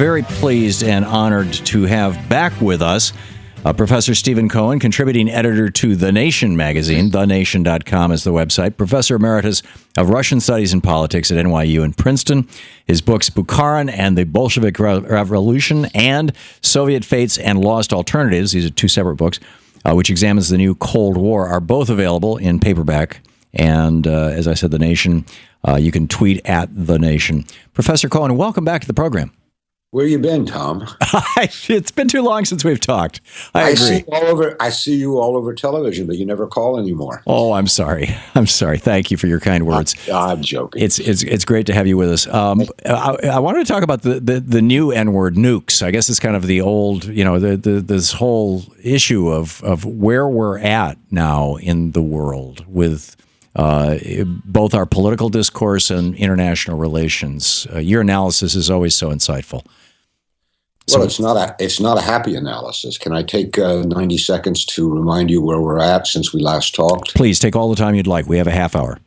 very pleased and honored to have back with us Professor Stephen Cohen, contributing editor to The Nation magazine. TheNation.com is the website. Professor Emeritus of Russian Studies and Politics at NYU and Princeton. His books, Bukharin and the Bolshevik Revolution and Soviet Fates and Lost Alternatives, these are two separate books, which examines the new Cold War, are both available in paperback. And as I said, The Nation, you can tweet at The Nation. Professor Cohen, welcome back to the program. Where you been, Tom? It's been too long since we've talked. I agree. I see you all over television, but you never call anymore. Oh, I'm sorry. Thank you for your kind words. I'm joking. It's great to have you with us. I wanted to talk about the new N-word, nukes. I guess it's kind of the old, this whole issue of where we're at now in the world with both our political discourse and international relations. Your analysis is always so insightful. Well, it's not a happy analysis. Can I take 90 seconds to remind you where we're at since we last talked? Please, take all the time you'd like. We have a half hour.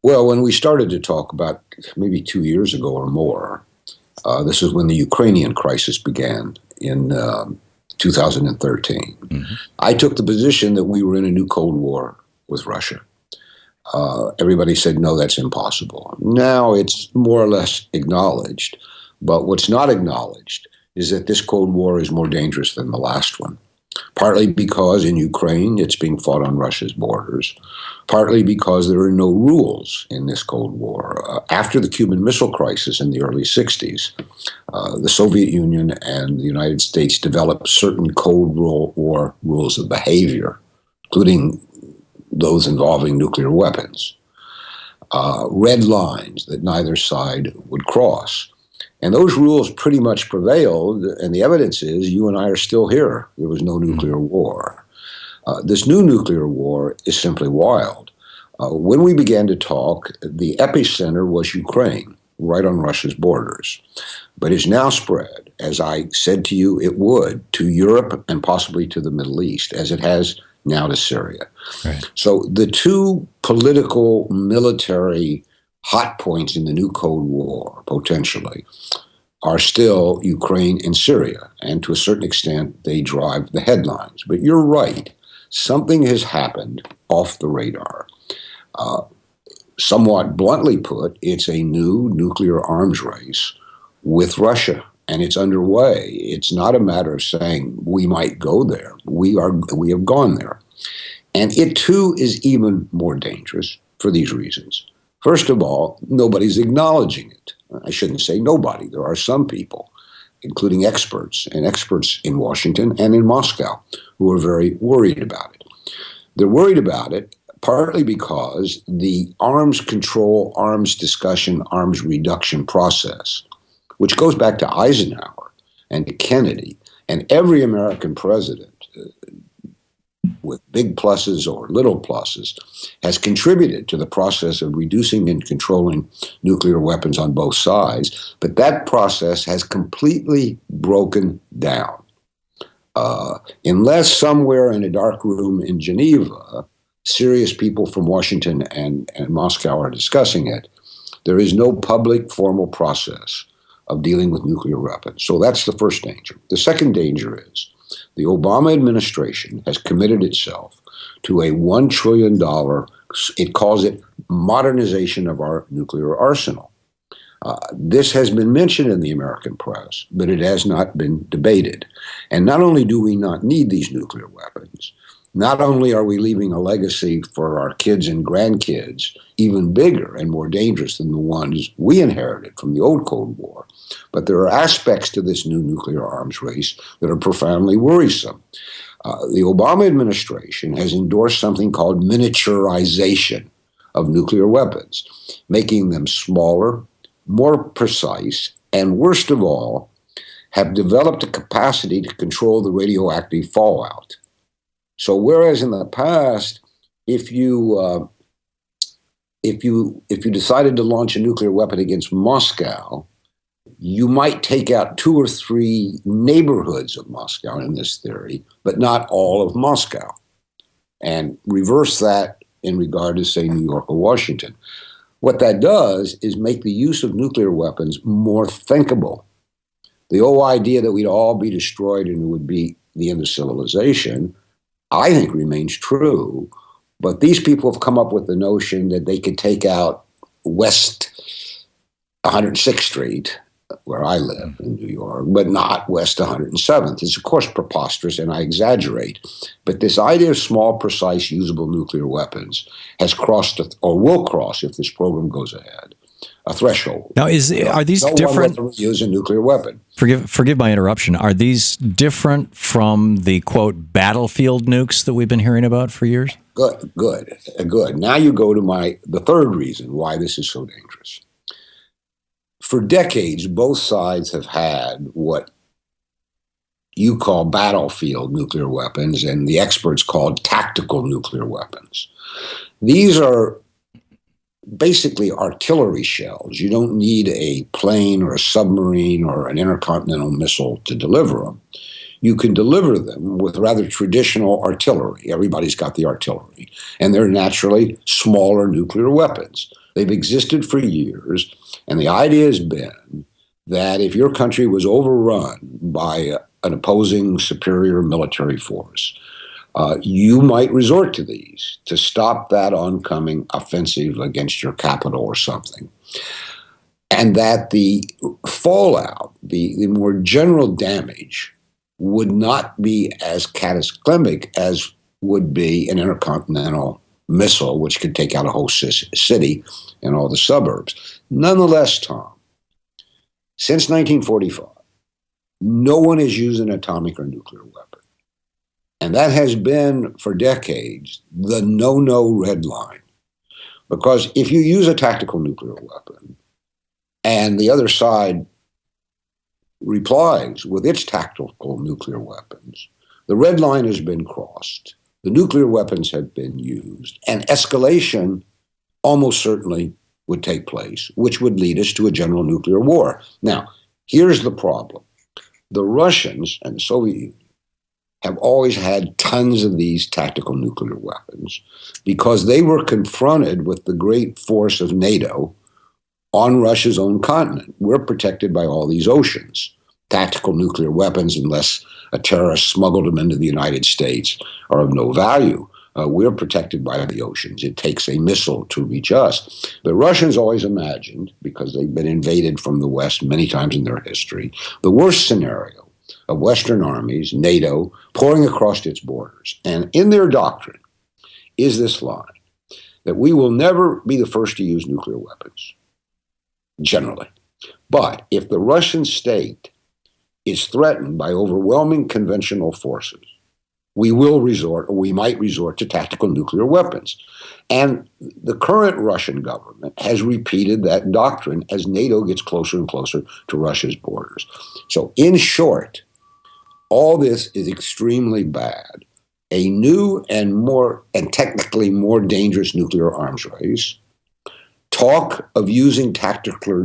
Well, when we started to talk about maybe 2 years ago or more, this is when the Ukrainian crisis began in 2013. Mm-hmm. I took the position that we were in a new Cold War with Russia. Everybody said, no, that's impossible. Now it's more or less acknowledged. But what's not acknowledged is that this Cold War is more dangerous than the last one. Partly because in Ukraine, it's being fought on Russia's borders. Partly because there are no rules in this Cold War. After the Cuban Missile Crisis in the early 60s, the Soviet Union and the United States developed certain Cold War rules of behavior, including those involving nuclear weapons, red lines that neither side would cross. And those rules pretty much prevailed, and the evidence is you and I are still here. There was no nuclear war. This new nuclear war is simply wild. When we began to talk, the epicenter was Ukraine, right on Russia's borders. But it's now spread, as I said to you it would, to Europe and possibly to the Middle East, as it has now to Syria. Right. So the two political, military hot points in the new Cold War, potentially, are still Ukraine and Syria. And to a certain extent, they drive the headlines. But you're right. Something has happened off the radar. Somewhat bluntly put, it's a new nuclear arms race with Russia. And it's underway. It's not a matter of saying we might go there. We have gone there. And it too is even more dangerous for these reasons. First of all, nobody's acknowledging it. I shouldn't say nobody. There are some people, including experts in Washington and in Moscow, who are very worried about it. They're worried about it partly because the arms control, arms discussion, arms reduction process, which goes back to Eisenhower and to Kennedy and every American president, with big pluses or little pluses, has contributed to the process of reducing and controlling nuclear weapons on both sides. But that process has completely broken down. Unless somewhere in a dark room in Geneva, serious people from Washington and Moscow are discussing it, there is no public formal process of dealing with nuclear weapons. So that's the first danger. The second danger is the Obama administration has committed itself to a $1 trillion, it calls it modernization of our nuclear arsenal. This has been mentioned in the American press, but it has not been debated. And not only do we not need these nuclear weapons, not only are we leaving a legacy for our kids and grandkids even bigger and more dangerous than the ones we inherited from the old Cold War, but there are aspects to this new nuclear arms race that are profoundly worrisome. The Obama administration has endorsed something called miniaturization of nuclear weapons, making them smaller, more precise, and worst of all, have developed a capacity to control the radioactive fallout. So whereas in the past, if you decided to launch a nuclear weapon against Moscow, you might take out 2 or 3 neighborhoods of Moscow in this theory, but not all of Moscow. And reverse that in regard to, say, New York or Washington. What that does is make the use of nuclear weapons more thinkable. The whole idea that we'd all be destroyed and it would be the end of civilization, I think remains true. But these people have come up with the notion that they could take out West 106th Street, where I live in New York, but not West 107th. It's, of course, preposterous, and I exaggerate. But this idea of small, precise, usable nuclear weapons has crossed, or will cross if this program goes ahead, a threshold. Now, are these different? No one will use a nuclear weapon. Forgive my interruption. Are these different from the, quote, battlefield nukes that we've been hearing about for years? Good. Now you go to the third reason why this is so dangerous. For decades, both sides have had what you call battlefield nuclear weapons and the experts called tactical nuclear weapons. These are basically artillery shells. You don't need a plane or a submarine or an intercontinental missile to deliver them. You can deliver them with rather traditional artillery. Everybody's got the artillery. And they're naturally smaller nuclear weapons. They've existed for years. And the idea has been that if your country was overrun by an opposing superior military force, you might resort to these to stop that oncoming offensive against your capital or something. And that the fallout, the more general damage, would not be as cataclysmic as would be an intercontinental missile, which could take out a whole city and all the suburbs. Nonetheless, Tom, since 1945, no one has used an atomic or nuclear weapon. And that has been, for decades, the no-no red line. Because if you use a tactical nuclear weapon and the other side replies with its tactical nuclear weapons, the red line has been crossed. The nuclear weapons have been used, and escalation almost certainly would take place, which would lead us to a general nuclear war. Now, here's the problem. The Russians and the Soviet Union have always had tons of these tactical nuclear weapons because they were confronted with the great force of NATO on Russia's own continent. We're protected by all these oceans. Tactical nuclear weapons, unless a terrorist smuggled them into the United States, are of no value. We're protected by the oceans. It takes a missile to reach us. The Russians always imagined, because they've been invaded from the West many times in their history, the worst scenario of Western armies, NATO, pouring across its borders. And in their doctrine is this line, that we will never be the first to use nuclear weapons, generally. But if the Russian state is threatened by overwhelming conventional forces, we might resort to tactical nuclear weapons. And the current Russian government has repeated that doctrine as NATO gets closer and closer to Russia's borders. So in short, all this is extremely bad. A new and technically more dangerous nuclear arms race, talk of using tactical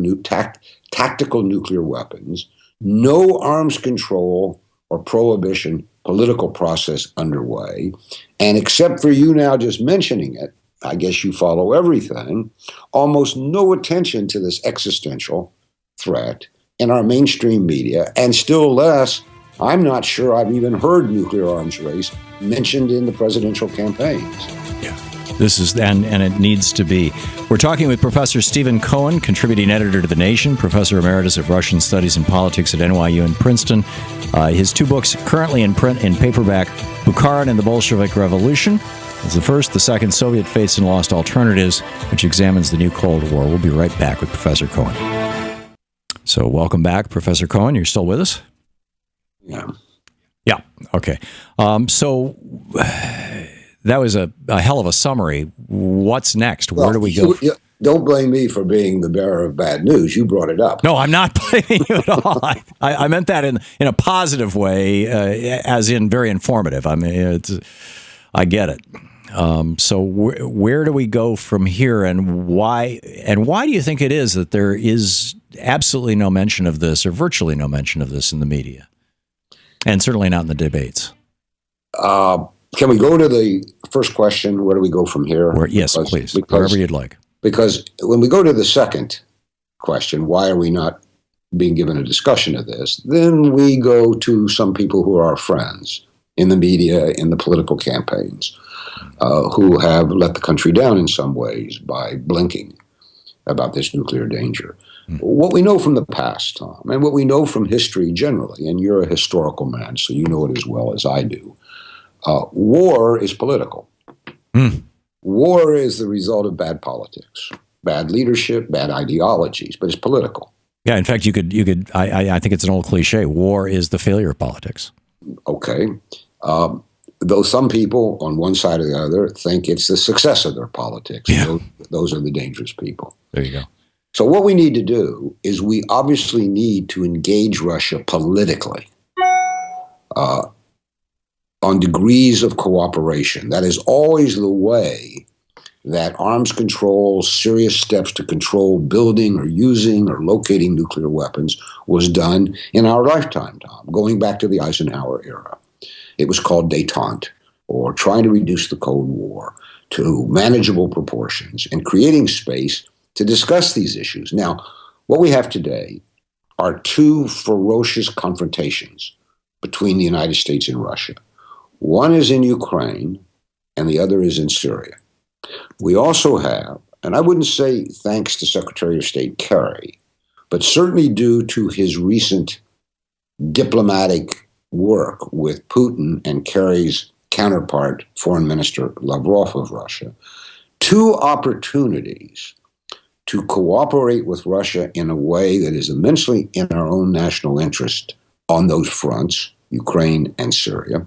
nuclear weapons, no arms control or prohibition political process underway, and except for you now just mentioning it, I guess you follow everything, almost no attention to this existential threat in our mainstream media, and still less, I'm not sure I've even heard nuclear arms race mentioned in the presidential campaigns. Yeah, this is, and it needs to be. We're talking with Professor Stephen Cohen, contributing editor to The Nation, Professor Emeritus of Russian Studies and Politics at NYU and Princeton. His two books currently in print in paperback, Bukharin and the Bolshevik Revolution, is the first. The second, Soviet Fates and Lost Alternatives, which examines the new Cold War. We'll be right back with Professor Cohen. So welcome back, Professor Cohen. You're still with us? Yeah. Okay. So that was a hell of a summary. What's next? Where do we go? Don't blame me for being the bearer of bad news. You brought it up. No, I'm not blaming you at all. I meant that in a positive way, as in very informative. I mean, I get it. So where do we go from here, and why? And why do you think it is that there is absolutely no mention of this, or virtually no mention of this, in the media, and certainly not in the debates? Can we go to the first question? Where do we go from here? Yes, please. Wherever you'd like. Because when we go to the second question, why are we not being given a discussion of this, then we go to some people who are our friends in the media, in the political campaigns, who have let the country down in some ways by blinking about this nuclear danger. What we know from the past, Tom, and what we know from history generally, and you're a historical man, so you know it as well as I do, war is political. War is the result of bad politics, bad leadership, bad ideologies, but it's political. Yeah, in fact, you could. I think it's an old cliche. War is the failure of politics. Okay. Though some people on one side or the other think it's the success of their politics. Yeah. Those are the dangerous people. There you go. So what we need to do is we obviously need to engage Russia politically on degrees of cooperation. That is always the way that arms control, serious steps to control building or using or locating nuclear weapons was done in our lifetime, Tom, going back to the Eisenhower era. It was called détente, or trying to reduce the Cold War to manageable proportions and creating space to discuss these issues. Now, what we have today are two ferocious confrontations between the United States and Russia. One is in Ukraine, and the other is in Syria. We also have, and I wouldn't say thanks to Secretary of State Kerry, but certainly due to his recent diplomatic work with Putin and Kerry's counterpart, Foreign Minister Lavrov of Russia, two opportunities to cooperate with Russia in a way that is immensely in our own national interest on those fronts, Ukraine and Syria,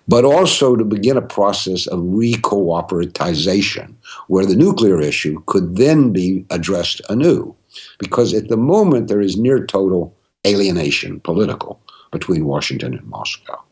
but also to begin a process of re-cooperatization, where the nuclear issue could then be addressed anew. Because at the moment, there is near total alienation, political, between Washington and Moscow.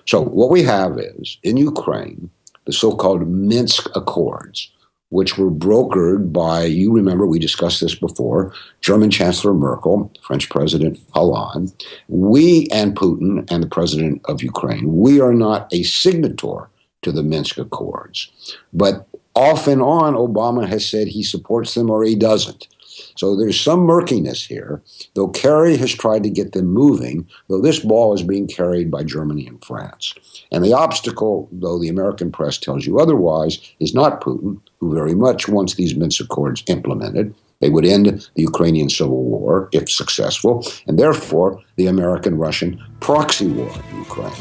So what we have is, in Ukraine, the so-called Minsk Accords, which were brokered by, you remember we discussed this before, German Chancellor Merkel, French President Hollande, we and Putin and the President of Ukraine, we are not a signator to the Minsk Accords. But off and on, Obama has said he supports them or he doesn't. So there's some murkiness here, though Kerry has tried to get them moving, though this ball is being carried by Germany and France. And the obstacle, though the American press tells you otherwise, is not Putin, who very much wants these Minsk Accords implemented. They would end the Ukrainian civil war, if successful, and therefore the American-Russian proxy war in Ukraine.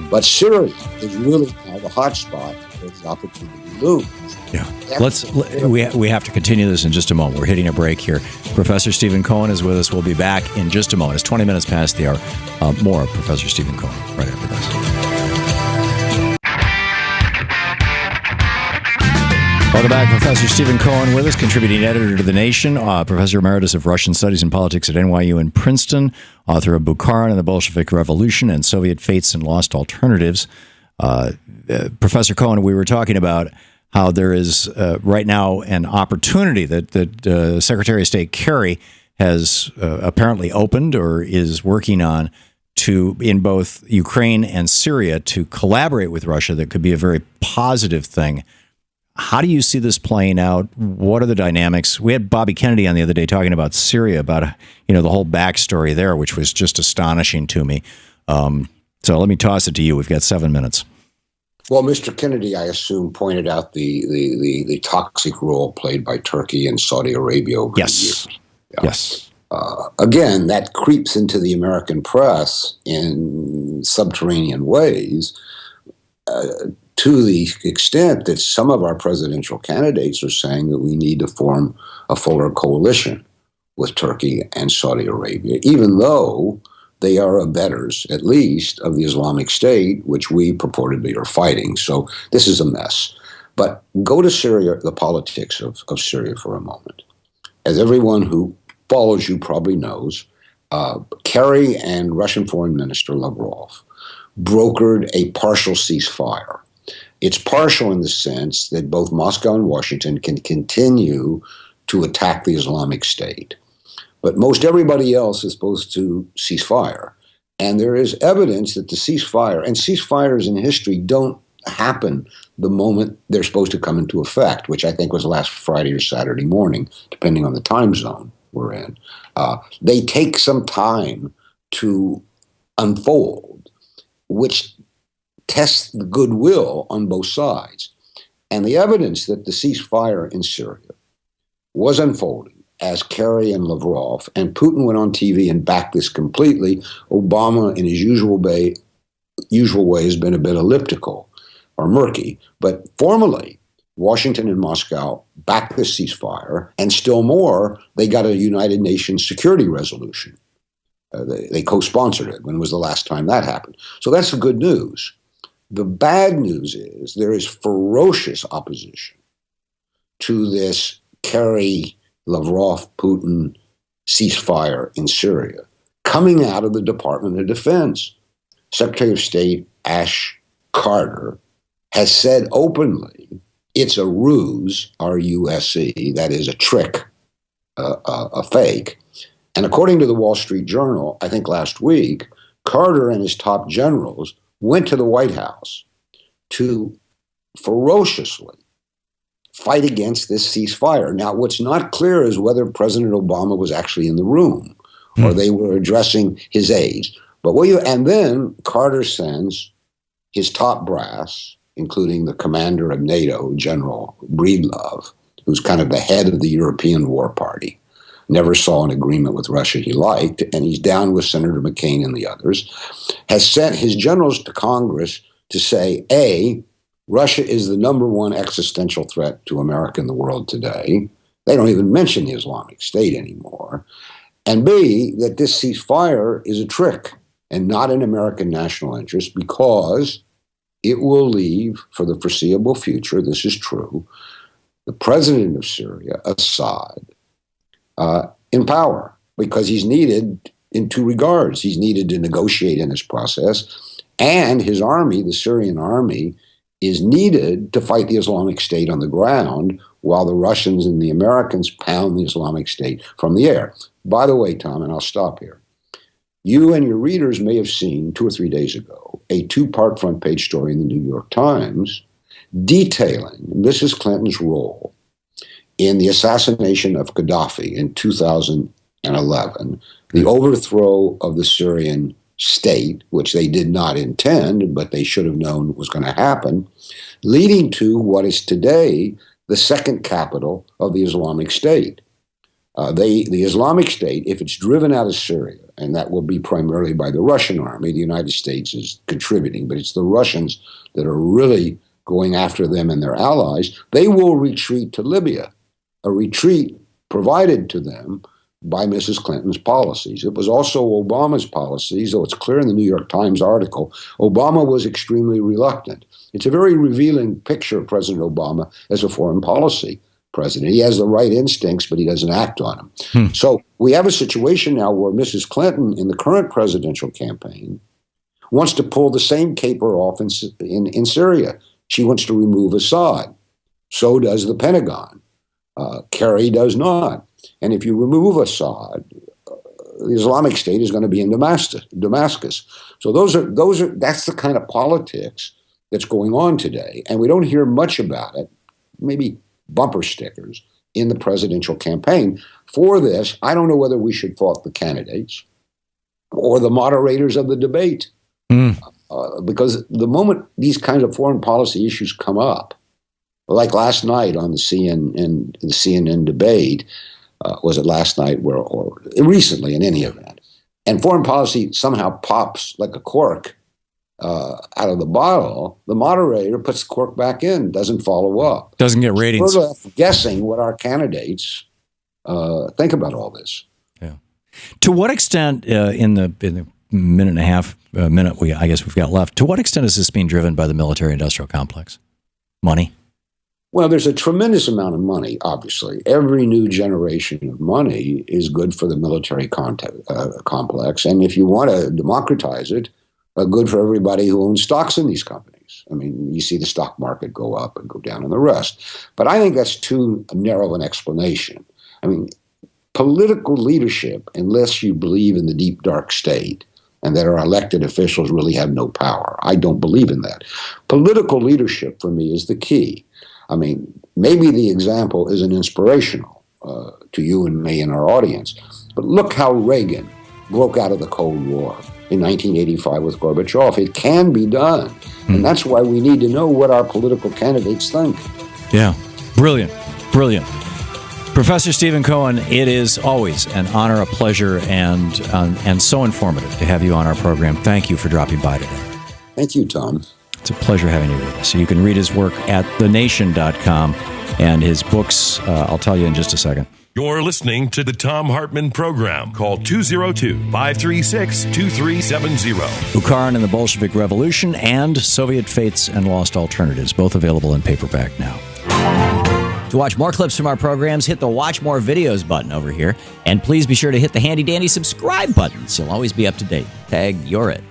But Syria is really now the hot spot where the opportunity looms. Yeah. We have to continue this in just a moment. We're hitting a break here. Professor Stephen Cohen is with us. We'll be back in just a moment. It's 20 minutes past the hour. More of Professor Stephen Cohen right after this. Welcome back. Professor Stephen Cohen with us, contributing editor to The Nation, Professor Emeritus of Russian Studies and Politics at NYU and Princeton, author of Bukharin and the Bolshevik Revolution and Soviet Fates and Lost Alternatives. Professor Cohen, we were talking about how there is right now an opportunity that Secretary of State Kerry has apparently opened or is working on to, in both Ukraine and Syria, to collaborate with Russia. That could be a very positive thing. How do you see this playing out? What are the dynamics? We had Bobby Kennedy on the other day talking about Syria, about the whole backstory there, which was just astonishing to me. So let me toss it to you. We've got 7 minutes. Well, Mr. Kennedy, I assume, pointed out the toxic role played by Turkey and Saudi Arabia over the years. Yeah. Yes. Again, that creeps into the American press in subterranean ways to the extent that some of our presidential candidates are saying that we need to form a fuller coalition with Turkey and Saudi Arabia, even though they are abettors, at least, of the Islamic State, which we purportedly are fighting. So this is a mess. But go to Syria, the politics of Syria for a moment. As everyone who follows you probably knows, Kerry and Russian Foreign Minister Lavrov brokered a partial ceasefire. It's partial in the sense that both Moscow and Washington can continue to attack the Islamic State. But most everybody else is supposed to cease fire. And there is evidence that the ceasefire, and ceasefires in history don't happen the moment they're supposed to come into effect, which I think was last Friday or Saturday morning, depending on the time zone we're in, they take some time to unfold, which tests the goodwill on both sides. And the evidence that the ceasefire in Syria was unfolding as Kerry and Lavrov, and Putin went on TV and backed this completely. Obama, in his usual way, has been a bit elliptical or murky, but formally, Washington and Moscow backed the ceasefire, and still more, they got a United Nations security resolution. They co-sponsored it. When was the last time that happened? So that's the good news. The bad news is there is ferocious opposition to this Kerry, Lavrov, Putin ceasefire in Syria coming out of the Department of Defense. Secretary of State Ash Carter has said openly it's a ruse, R-U-S-E, that is a trick, a fake. And according to the Wall Street Journal, I think last week, Carter and his top generals went to the White House to ferociously fight against this ceasefire. Now, what's not clear is whether President Obama was actually in the room or they were addressing his aides. And then Carter sends his top brass, including the commander of NATO, General Breedlove, who's kind of the head of the European War Party, never saw an agreement with Russia he liked, and he's down with Senator McCain and the others, has sent his generals to Congress to say, A, Russia is the number one existential threat to America and the world today. They don't even mention the Islamic State anymore. And B, that this ceasefire is a trick and not in American national interest because it will leave, for the foreseeable future, this is true, the president of Syria, Assad, in power, because he's needed in two regards. He's needed to negotiate in this process, and his army, the Syrian army, is needed to fight the Islamic State on the ground while the Russians and the Americans pound the Islamic State from the air. By the way, Tom, and I'll stop here, you and your readers may have seen 2 or 3 days ago a 2-part front page story in the New York Times detailing Mrs. Clinton's role in the assassination of Gaddafi in 2011, the overthrow of the Syrian state, which they did not intend, but they should have known was going to happen, leading to what is today the second capital of the Islamic State. The Islamic State, if it's driven out of Syria, and that will be primarily by the Russian army, the United States is contributing, but it's the Russians that are really going after them and their allies, they will retreat to Libya, a retreat provided to them by Mrs. Clinton's policies. It was also Obama's policies, though it's clear in the New York Times article, Obama was extremely reluctant. It's a very revealing picture of President Obama as a foreign policy president. He has the right instincts, but he doesn't act on them. So we have a situation now where Mrs. Clinton, in the current presidential campaign, wants to pull the same caper off in Syria. She wants to remove Assad. So does the Pentagon. Kerry does not. And if you remove Assad, the Islamic State is going to be in Damascus. So that's the kind of politics that's going on today. And we don't hear much about it, maybe bumper stickers, in the presidential campaign. For this, I don't know whether we should fault the candidates or the moderators of the debate. Because the moment these kinds of foreign policy issues come up, like last night on the CNN debate, was it last night or recently in any event, and foreign policy somehow pops like a cork out of the bottle, the moderator puts the cork back in, doesn't follow up. Doesn't get ratings. We're left guessing what our candidates think about all this. Yeah. To what extent, in the minute and a half I guess we've got left, to what extent is this being driven by the military-industrial complex? Money? Well, there's a tremendous amount of money, obviously. Every new generation of money is good for the military complex. And if you want to democratize it, good for everybody who owns stocks in these companies. I mean, you see the stock market go up and go down and the rest. But I think that's too narrow an explanation. I mean, political leadership, unless you believe in the deep, dark state and that our elected officials really have no power, I don't believe in that. Political leadership, for me, is the key. I mean, maybe the example isn't inspirational. to you and me and our audience. But look how Reagan broke out of the Cold War in 1985 with Gorbachev. It can be done. And that's why we need to know what our political candidates think. Yeah. Brilliant. Brilliant. Professor Stephen Cohen, it is always an honor, a pleasure, and so informative to have you on our program. Thank you for dropping by today. Thank you, Tom. It's a pleasure having you with us. So you can read his work at thenation.com and his books, I'll tell you in just a second. You're listening to the Thom Hartmann Program. Call 202-536-2370. Bukharin and the Bolshevik Revolution and Soviet Fates and Lost Alternatives, both available in paperback now. To watch more clips from our programs, hit the Watch More Videos button over here. And please be sure to hit the handy-dandy subscribe button so you'll always be up to date. Tag, you're it.